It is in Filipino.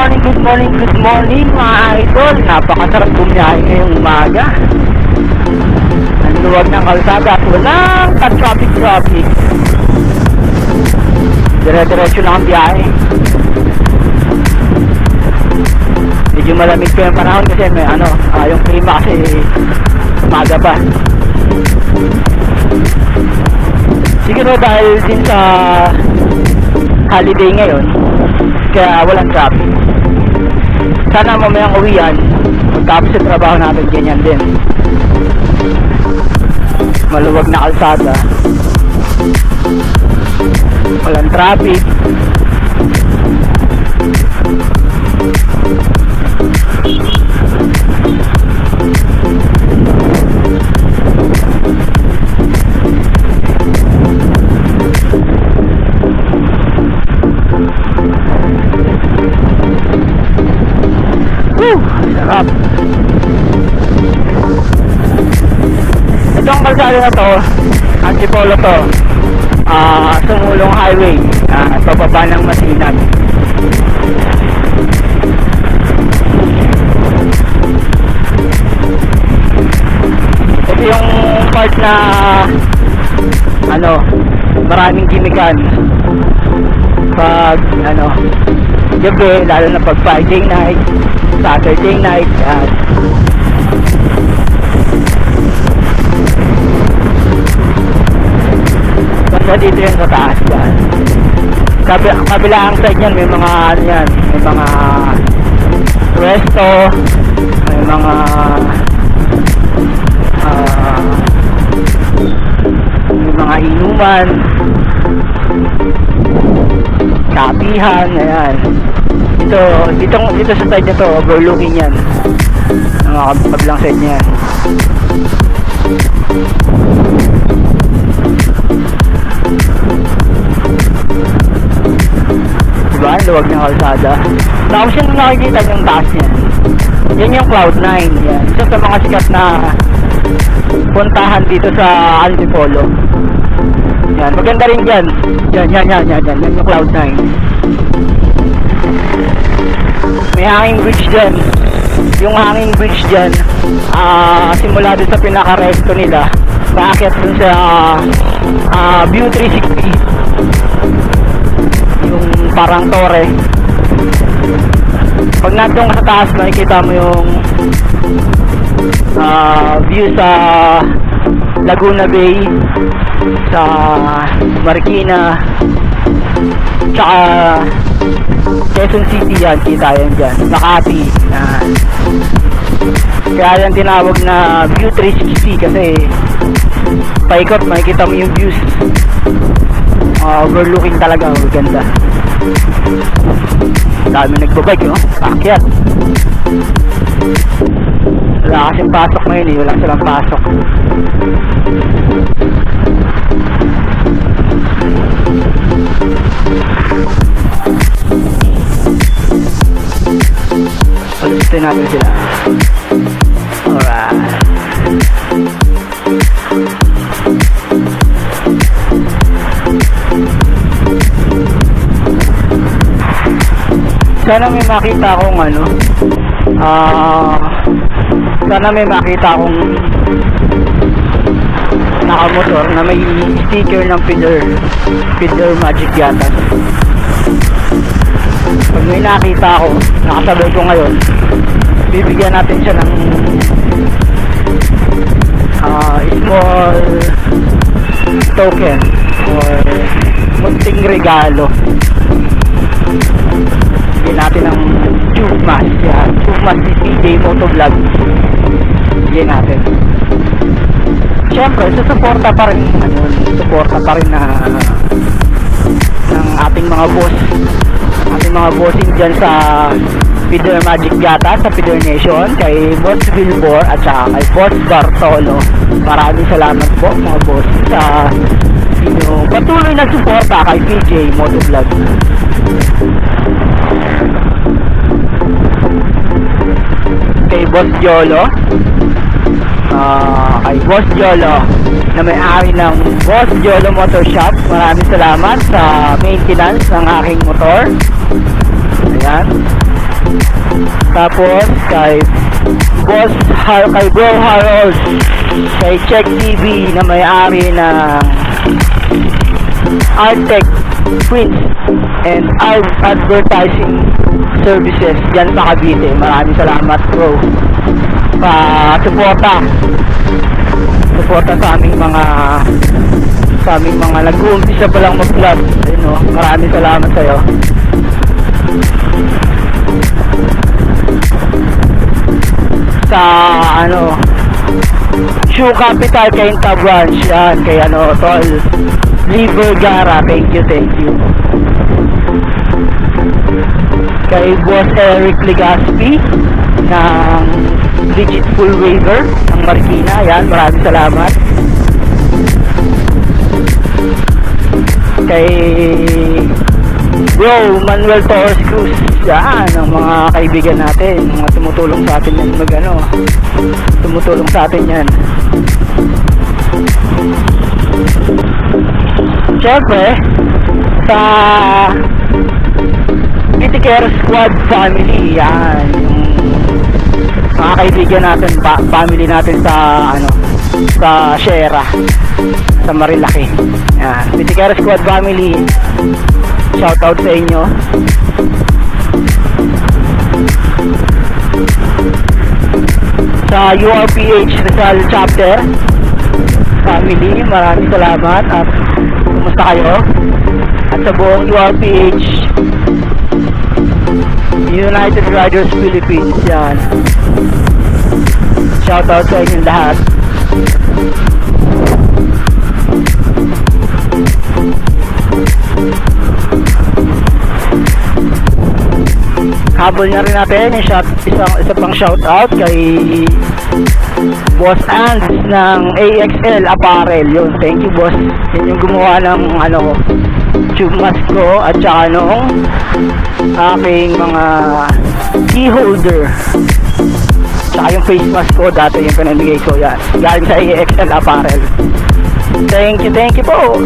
Good morning mga idol. Napakasarap bumiyahe ngayong umaga. Ang luwag ng kalsada at walang traffic. Dire-diretso lang ang biyahe. Medyo malamig pa yung panahon kasi may yung klima kasi umaga pa. Siguro dahil din sa holiday ngayon kaya walang traffic. Sana mamayang uwian pagtapos sa trabaho natin ganyan din, maluwag na kalsada, walang traffic. Sarap. Itong kalsada na to, Antipolo to, Sumulong Highway, pababa ng Masinan. Ito yung part na maraming gimikan pag gabi, lalo na pag Friday night, Saturday night, basta dito yung sa taas yan. Kabilang side yan, may mga may mga resto, may mga inuman, kapihan, ayan. Dito sa side nito, overlooking yan. Ang mga kabilang side niya. Diba? Luwag ng kalsada. Tapos yung nakikita yung taas niya. Yan yung Cloud9. Yan. Isa sa mga sikat na puntahan dito sa Antipolo. Yan. Maganda rin yan. Yan. Yan yung Cloud9. May hanging bridge dyan. Yung hanging bridge dyan, simula doon sa pinaka-resto nila, paakyat dun sa View 360, yung parang tore. Pag nandun ka sa taas, makikita mo yung view sa Laguna Bay, sa Marikina, tsaka Quezon City. Yan, kita yan dyan, Makati, yan. Kaya yan tinawag na View 360 kasi paikot, makikita mo yung views. Overlooking talaga, maganda. Dami nagbabike, paakyat. Wala kasing pasok ngayon wala silang pasok. Palistin natin sila. Alright. Sana may makita akong nakamotor na may sticker ng Feeder Magic yata. Pag may nakita ako, nakasabay ko ngayon, bibigyan natin siya ng small token or munting regalo. Bigyan natin ng tube mask. Yan, tube mask ni PJ Motovlog. Bigyan natin. Siyempre, susuporta pa rin na ng ating mga bossing dyan sa Feeder Magic Gata, sa Feeder Nation, kay Boss Vilbor at saka kay Boss Bartolo. Maraming salamat po mga boss sa inyong patuloy na suporta kay PJ Motovlog. Kay Boss Jolo, kay Boss Jolo na may-ari ng Boss Jolo Motor Shop, maraming salamat sa maintenance ng aking motor. Ayan. Tapos kay kay Bro Harold, kay Check TV na may-ari ng Artec Prints and Advertising Services dyan sa Cavite. Maraming salamat bro. Suporta sa aming mga nag-uumpisa pa lang mag-vlog. Ayun, no? Maraming salamat sa'yo. Sa Shoe Capital kay Inta Branch, yan, kay Tol Lee Vergara, thank you. Kay Boss Eric Legaspi ng Legit Full Waiver ng Marikina, yan, maraming salamat. Kay Bro Manuel Torres Cruz, yan, ang mga kaibigan natin, mga tumutulong sa atin yan tumutulong sa atin yan. Siyempre sa Bitikero Squad family, yan, yung mga kaibigan natin, family natin sa Sierra, sa Marilaki. Yan, Bitikero Squad family, shoutout sa inyo. Sa URPH Rizal Chapter family, maraming salamat at kumusta kayo? At sa buong URPH United Riders Philippines, yan, shoutout sa inyong lahat. Habol na rin natin yung isa pang shoutout kay Boss Ans ng AXL Apparel. Yun, thank you boss. Yan yung gumawa ng tube mask ko at saka nung aking mga key holder. Tsaka yung face mask ko dati yung pinamigay ko, yan, galing sa AXL Apparel. Thank you po.